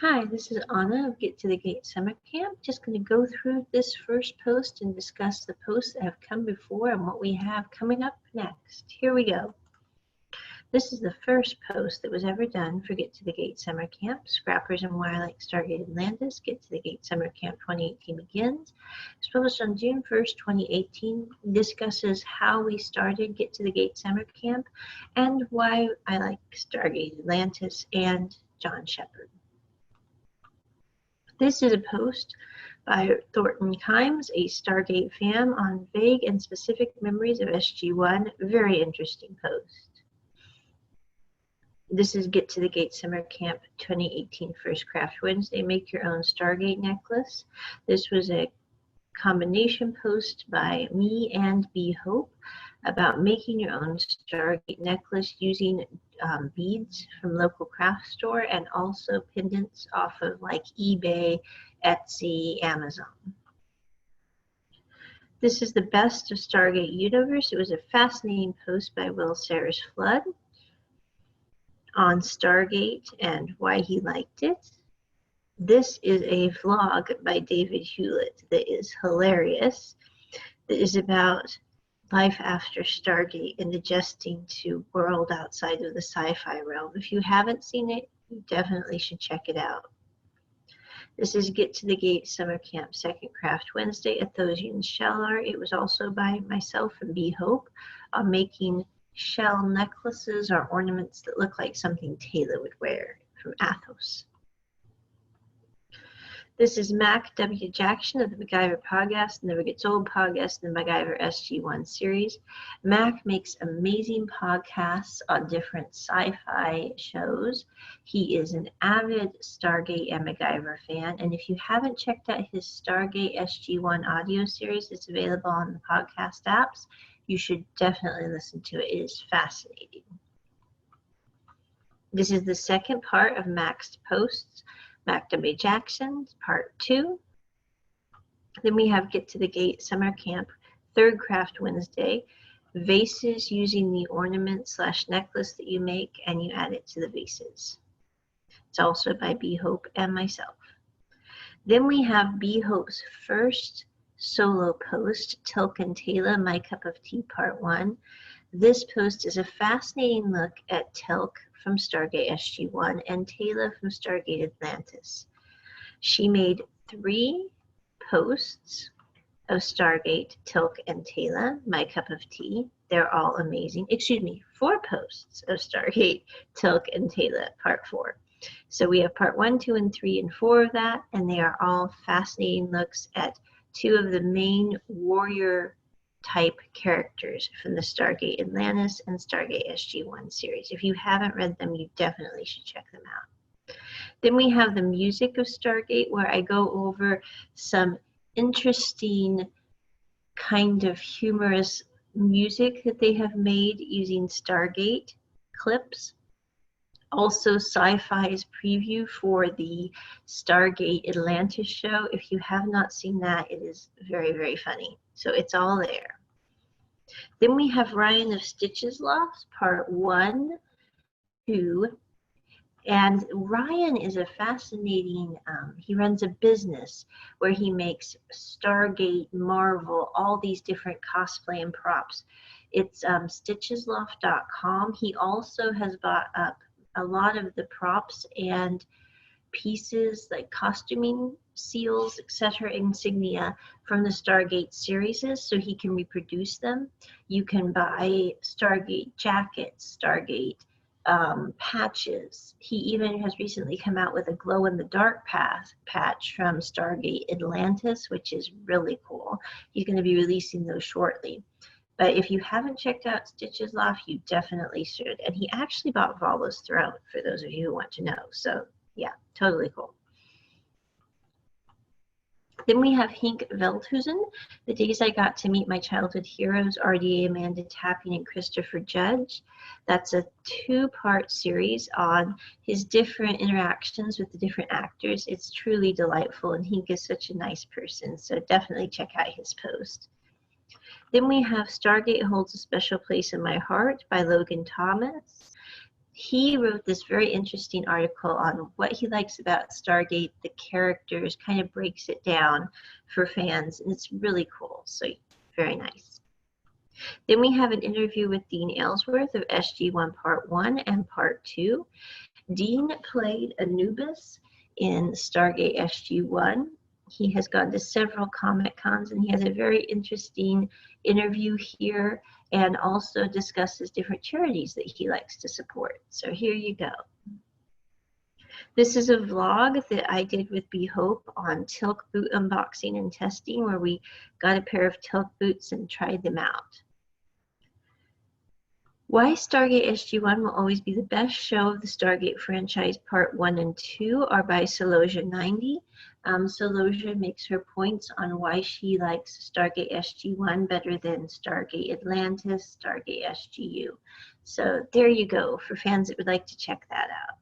Hi, this is Anna of Get to the Gate Summer Camp. Just going to go through this first post and discuss the posts that have come before and what we have coming up next. Here we go. This is the first post that was ever done for Get to the Gate Summer Camp. Scrappers and Why I Like Stargate Atlantis. Get to the Gate Summer Camp 2018 begins. It's published on June 1st, 2018. Discusses how we started Get to the Gate Summer Camp and why I like Stargate Atlantis and John Shepard. This is a post by Thornton Kimes, a Stargate fan, on vague and specific memories of SG-1. Very interesting post. This is Get to the Gate Summer Camp 2018 First Craft Wednesday. Make your own Stargate necklace. This was a combination post by me and B Hope about making your own Stargate necklace using beads from local craft store and also pendants off of like eBay, Etsy, Amazon. This is the best of Stargate Universe. It was a fascinating post by Will Sayers Flood on Stargate and why he liked it. This is a vlog by David Hewlett that is hilarious. That is about life after Stargate and adjusting to world outside of the sci-fi realm. If you haven't seen it, you definitely should check it out. This is Get to the Gate Summer Camp Second Craft Wednesday, Athosian shell art. It was also by myself and B Hope on making shell necklaces or ornaments that look like something Taylor would wear from Athos. This is Mac W. Jackson of the MacGyver Podcast, Never Gets Old Podcast, and the MacGyver SG-1 series. Mac makes amazing podcasts on different sci-fi shows. He is an avid Stargate and MacGyver fan, and if you haven't checked out his Stargate SG-1 audio series, it's available on the podcast apps. You should definitely listen to it. It is fascinating. This is the second part of Mac's posts. Mac W. Jackson, part 2. Then we have Get to the Gate Summer Camp, Third Craft Wednesday. Vases using the ornament / necklace that you make and you add it to the vases. It's also by B Hope and myself. Then we have B Hope's first solo post, Teal'c and Teyla, My Cup of Tea, part 1. This post is a fascinating look at Teal'c from Stargate SG-1 and Teyla from Stargate Atlantis. She made 3 posts of Stargate, Teal'c and Teyla, My Cup of Tea. They're all amazing. Excuse me, 4 posts of Stargate, Teal'c and Teyla, part 4. So we have part 1, 2, and 3, and 4 of that, and they are all fascinating looks at 2 of the main warrior type characters from the Stargate Atlantis and Stargate SG-1 series. If you haven't read them, you definitely should check them out. Then we have the music of Stargate, where I go over some interesting kind of humorous music that they have made using Stargate clips. Also Sci-Fi's preview for the Stargate Atlantis show. If you have not seen that, it is very, very funny. So it's all there. Then we have Ryan of Stitches Loft, part 1, 2. And Ryan is a fascinating, he runs a business where he makes Stargate, Marvel, all these different cosplay and props. It's stitchesloft.com. He also has bought up a lot of the props and pieces like costuming seals, etc., insignia from the Stargate series, so he can reproduce them. You can buy Stargate jackets, Stargate patches. He even has recently come out with a glow-in-the-dark patch from Stargate Atlantis, which is really cool. He's going to be releasing those shortly. But if you haven't checked out Stitches Loft, you definitely should. And he actually bought Vala's Throne, for those of you who want to know. So yeah, totally cool. Then we have Henk Veldhuizen, The Days I Got to Meet My Childhood Heroes, RDA Amanda Tapping and Christopher Judge. That's a 2-part series on his different interactions with the different actors. It's truly delightful, and Henk is such a nice person, so definitely check out his post. Then we have Stargate Holds a Special Place in My Heart by Logan Thomas. he wrote this very interesting article on what he likes about Stargate, the characters, kind of breaks it down for fans, and it's really cool. So very nice. Then we have an interview with Dean Aylesworth of SG-1 Part 1 and Part 2. Dean played Anubis in Stargate SG-1. He has gone to several Comic Cons, and he has a very interesting interview here and also discusses different charities that he likes to support. So here you go. This is a vlog that I did with B Hope on Tilk boot unboxing and testing, where we got a pair of Tilk boots and tried them out. Why Stargate SG-1 will always be the best show of the Stargate franchise. Part 1 and 2 are by Solosia90. Solosia makes her points on why she likes Stargate SG-1 better than Stargate Atlantis, Stargate SGU. So there you go for fans that would like to check that out.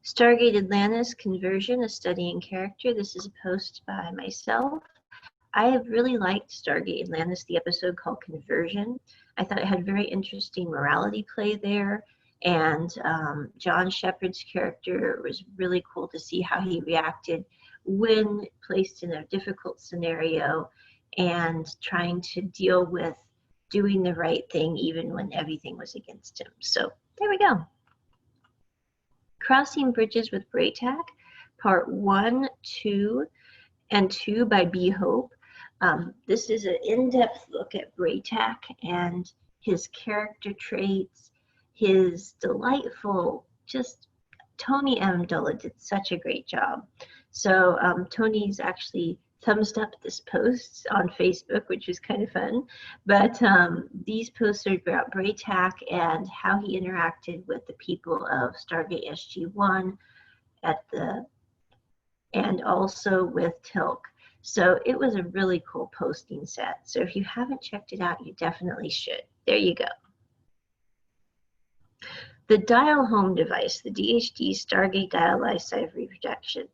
Stargate Atlantis Conversion, a study in character. This is a post by myself. I have really liked Stargate Atlantis, the episode called Conversion. I thought it had very interesting morality play there, and John Shepard's character was really cool to see how he reacted when placed in a difficult scenario and trying to deal with doing the right thing even when everything was against him. So there we go. Crossing Bridges with Bra'tac, Part 1, 2, and 2 by B Hope. This is an in-depth look at Bra'tac and his character traits, his delightful, just Tony Amendola did such a great job. So Tony's actually thumbs up this post on Facebook, which is kind of fun. But these posts are about Bra'tac and how he interacted with the people of Stargate SG-1 and also with Tilk. So it was a really cool posting set. So if you haven't checked it out, you definitely should. There you go. The Dial Home device, the DHD Stargate Dial Lifesite Reproduction.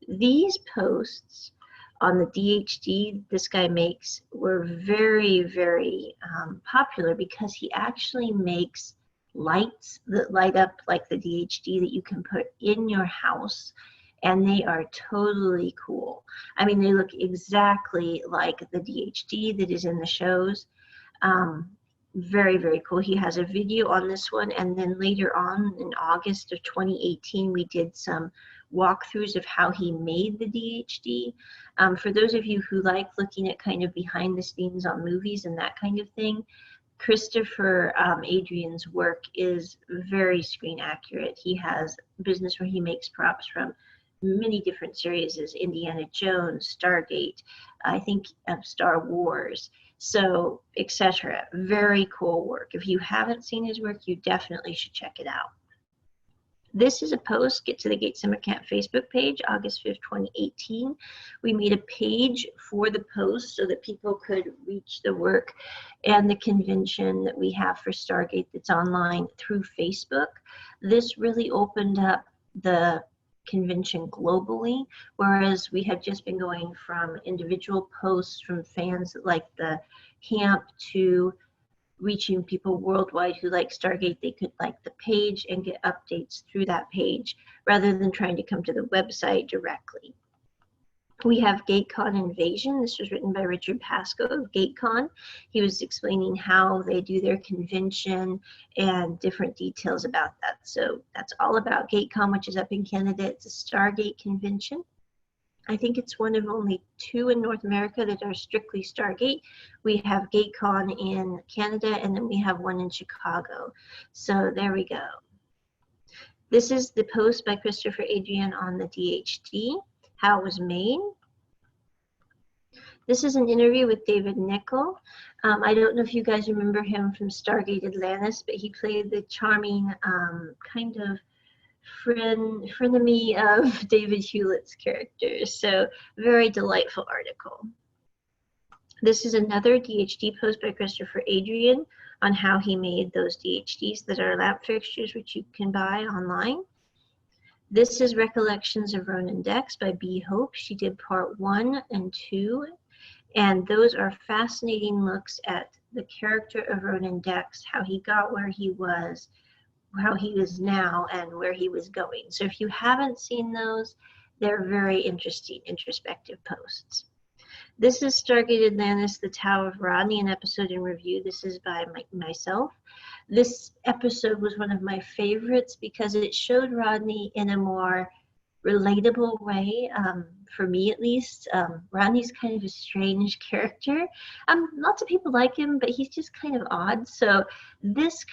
These posts on the DHD this guy makes were very, very popular because he actually makes lights that light up like the DHD that you can put in your house. And they are totally cool. I mean, they look exactly like the DHD that is in the shows. Very, very cool. He has a video on this one, and then later on in August of 2018, we did some walkthroughs of how he made the DHD. For those of you who like looking at kind of behind the scenes on movies and that kind of thing, Christopher Adrian's work is very screen accurate. He has a business where he makes props from many different series, as Indiana Jones, Stargate, I think Star Wars, so etc. Very cool work. If you haven't seen his work, you definitely should check it out. This is a post, Get to the Gate Summer Camp Facebook page, August 5th, 2018. We made a page for the post so that people could reach the work and the convention that we have for Stargate that's online through Facebook. This really opened up the convention globally, whereas we have just been going from individual posts from fans that like the camp to reaching people worldwide who like Stargate. They could like the page and get updates through that page rather than trying to come to the website directly. We have GateCon Invasion. This was written by Richard Pascoe of GateCon. He was explaining how they do their convention and different details about that. So that's all about GateCon, which is up in Canada. It's a Stargate convention. I think it's one of only 2 in North America that are strictly Stargate. We have GateCon in Canada, and then we have one in Chicago. So there we go. This is the post by Christopher Adrian on the DHD, how it was made. This is an interview with David Nichol. I don't know if you guys remember him from Stargate Atlantis, but he played the charming kind of frenemy of David Hewlett's character. So very delightful article. This is another DHD post by Christopher Adrian on how he made those DHDs that are lamp fixtures, which you can buy online. This is Recollections of Ronan Dex by B Hope. She did part 1 and 2, and those are fascinating looks at the character of Ronan Dex, how he got where he was, how he is now and where he was going. So if you haven't seen those, they're very interesting, introspective posts. This is Stargate Atlantis, The Tower of Rodney, an episode in review. This is by myself. This episode was one of my favorites because it showed Rodney in a more relatable way, for me at least. Rodney's kind of a strange character. Lots of people like him, but he's just kind of odd. So this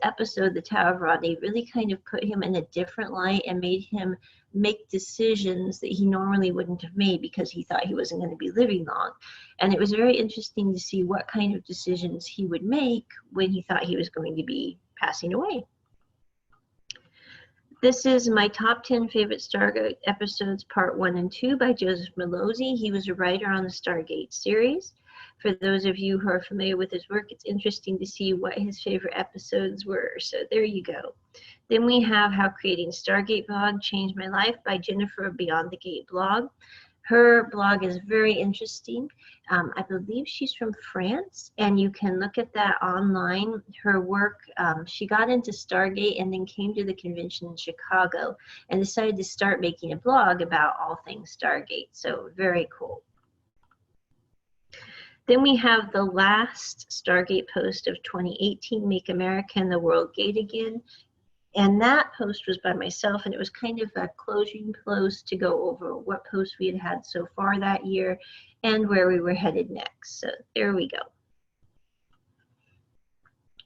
episode, The Tower of Rodney, really kind of put him in a different light and made him make decisions that he normally wouldn't have made because he thought he wasn't going to be living long. And it was very interesting to see what kind of decisions he would make when he thought he was going to be passing away. This is my top 10 favorite Stargate episodes, part 1 and 2 by Joseph Mallozzi. He was a writer on the Stargate series. For those of you who are familiar with his work, it's interesting to see what his favorite episodes were. So there you go. Then we have How Creating Stargate Blog Changed My Life by Jennifer of Beyond the Gate blog. Her blog is very interesting. I believe she's from France, and you can look at that online. Her work, she got into Stargate and then came to the convention in Chicago and decided to start making a blog about all things Stargate. So very cool. Then we have the last Stargate post of 2018, Make America and the World Gate Again. And that post was by myself, and it was kind of a closing post to go over what posts we had had so far that year and where we were headed next. So there we go.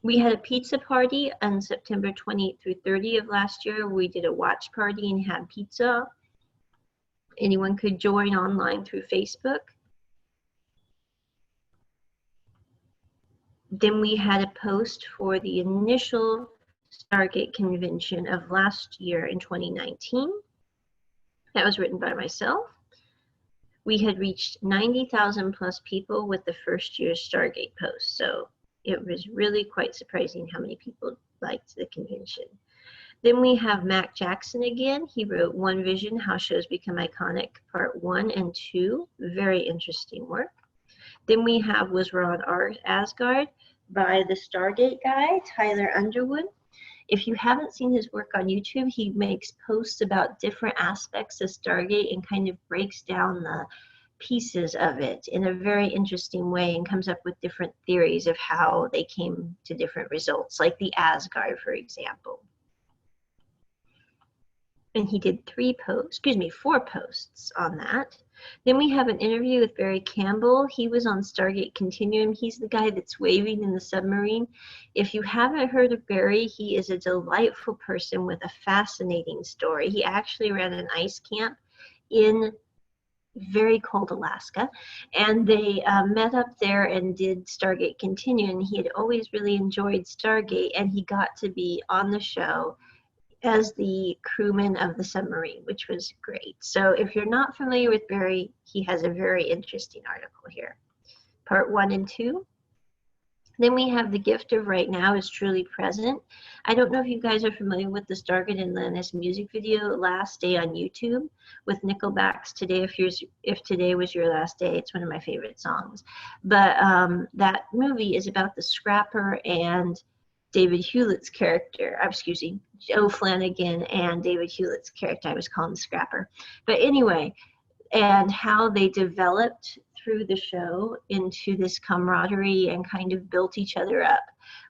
We had a pizza party on September 28th through 30th of last year. We did a watch party and had pizza. Anyone could join online through Facebook. Then we had a post for the initial Stargate convention of last year in 2019. That was written by myself. We had reached 90,000 plus people with the first year's Stargate post. So it was really quite surprising how many people liked the convention. Then we have Mac Jackson again. He wrote One Vision, How Shows Become Iconic, part 1 and 2. Very interesting work. Then we have Was We're on Asgard by the Stargate guy, Tyler Underwood. If you haven't seen his work on YouTube, he makes posts about different aspects of Stargate and kind of breaks down the pieces of it in a very interesting way and comes up with different theories of how they came to different results, like the Asgard, for example. And he did 4 posts on that. Then we have an interview with Barry Campbell. He was on Stargate Continuum. He's the guy that's waving in the submarine. If you haven't heard of Barry, he is a delightful person with a fascinating story. He actually ran an ice camp in very cold Alaska, and they met up there and did Stargate Continuum. He had always really enjoyed Stargate, and he got to be on the show as the crewman of the submarine, which was great. So if you're not familiar with Barry, he has a very interesting article here. Part 1 and 2. Then we have The Gift of Right Now is Truly Present. I don't know if you guys are familiar with the Stargate Atlantis music video, Last Day on YouTube, with Nickelback's Today If Today Was Your Last Day. It's one of my favorite songs. But that movie is about the scrapper and David Hewlett's character, Joe Flanagan and David Hewlett's character. I was calling the scrapper. But anyway, and how they developed through the show into this camaraderie and kind of built each other up,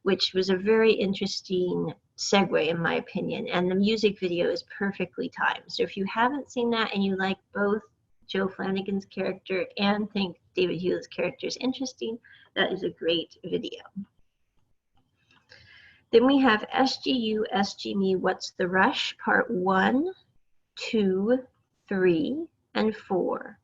which was a very interesting segue in my opinion. And the music video is perfectly timed. So if you haven't seen that and you like both Joe Flanagan's character and think David Hewlett's character is interesting, that is a great video. Then we have SGU, SG Me, What's the Rush, part 1, 2, 3, and 4.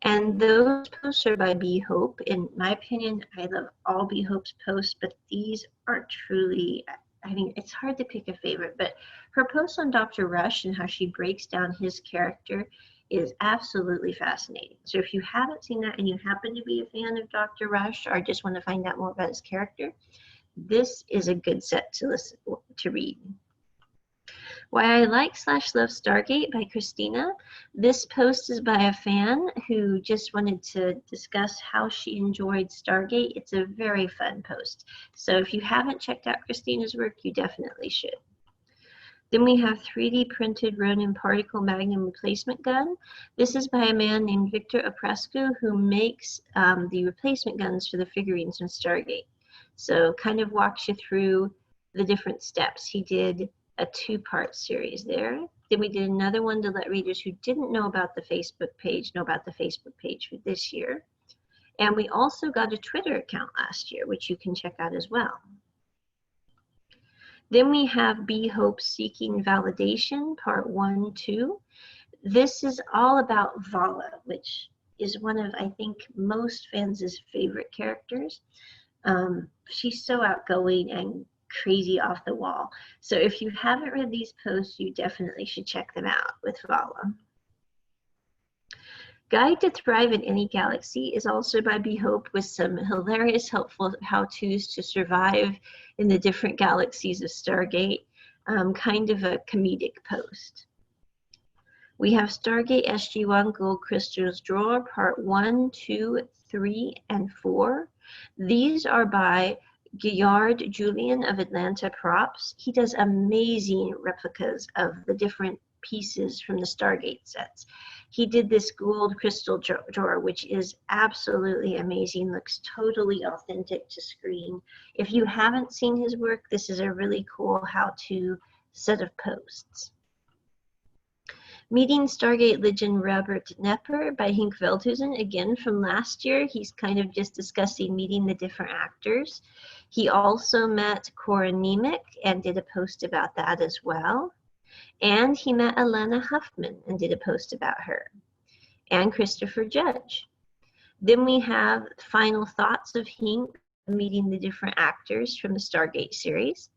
And those posts are by B Hope. In my opinion, I love all B Hope's posts, but these are truly, I mean, it's hard to pick a favorite, but her post on Dr. Rush and how she breaks down his character is absolutely fascinating. So if you haven't seen that and you happen to be a fan of Dr. Rush or just want to find out more about his character, this is a good set to read. Why I Like / Love Stargate by Christina. This post is by a fan who just wanted to discuss how she enjoyed Stargate. It's a very fun post. So if you haven't checked out Christina's work, you definitely should. Then we have 3D printed Ronin particle magnum replacement gun. This is by a man named Victor Oprescu who makes the replacement guns for the figurines from Stargate. So kind of walks you through the different steps. He did a 2-part series there. Then we did another one to let readers who didn't know about the Facebook page know about the Facebook page for this year. And we also got a Twitter account last year, which you can check out as well. Then we have Be Hope Seeking Validation, part 1, 2. This is all about Vala, which is one of, I think, most fans' favorite characters. She's so outgoing and crazy off the wall. So if you haven't read these posts, you definitely should check them out with Vala. Guide to Thrive in Any Galaxy is also by Be Hope with some hilarious, helpful how-tos to survive in the different galaxies of Stargate, kind of a comedic post. We have Stargate SG-1 Gold Crystals Drawer, Part 1, 2, 3, and 4. These are by Gillard Julian of Atlanta Props. He does amazing replicas of the different pieces from the Stargate sets. He did this gold crystal drawer, which is absolutely amazing, looks totally authentic to screen. If you haven't seen his work, this is a really cool how-to set of posts. Meeting Stargate legend Robert Knepper by Henk Veldhuizen, again from last year. He's kind of just discussing meeting the different actors. He also met Cora Nemec and did a post about that as well. And he met Alana Huffman and did a post about her. And Christopher Judge. Then we have final thoughts of Henk meeting the different actors from the Stargate series.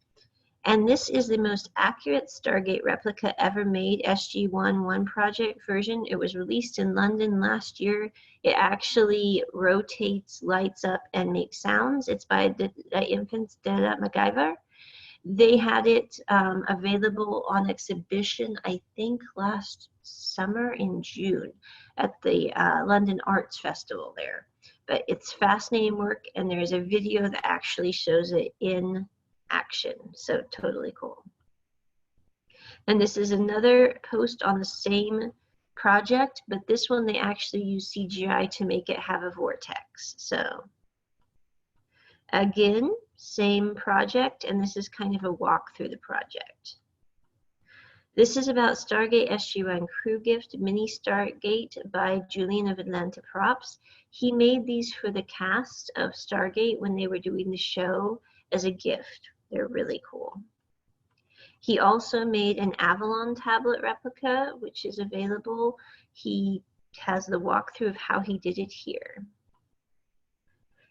And this is the most accurate Stargate replica ever made, SG-1 One Project version. It was released in London last year. It actually rotates, lights up, and makes sounds. It's by the Infants de MacGyver. They had it available on exhibition, I think, last summer in June at the London Arts Festival there. But it's fascinating work, and there's a video that actually shows it in action, so totally cool. And this is another post on the same project, but this one they actually use CGI to make it have a vortex. So again, same project, and this is kind of a walk through the project. This is about Stargate SG-1 Crew Gift Mini Stargate by Julian of Atlanta Props. He made these for the cast of Stargate when they were doing the show as a gift. They're really cool. He also made an Avalon tablet replica, which is available. He has the walkthrough of how he did it here.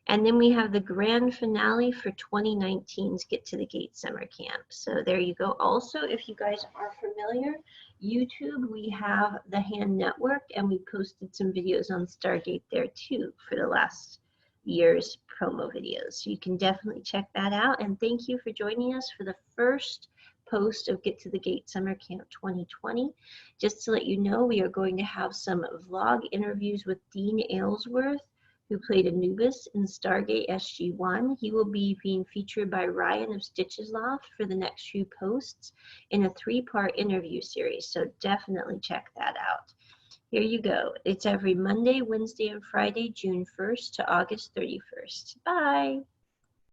And then we have the grand finale for 2019's Get to the Gate Summer Camp. So there you go. Also, if you guys are familiar, YouTube, we have the Hand Network, and we posted some videos on Stargate there too for the last year's promo videos. So you can definitely check that out. And thank you for joining us for the first post of Get to the Gate Summer Camp 2020. Just to let you know, we are going to have some vlog interviews with Dean Aylesworth, who played Anubis in Stargate SG-1. He will be being featured by Ryan of Stitches Loft for the next few posts in a 3-part interview series, so definitely check that out. Here you go. It's every Monday, Wednesday, and Friday, June 1st to August 31st. Bye!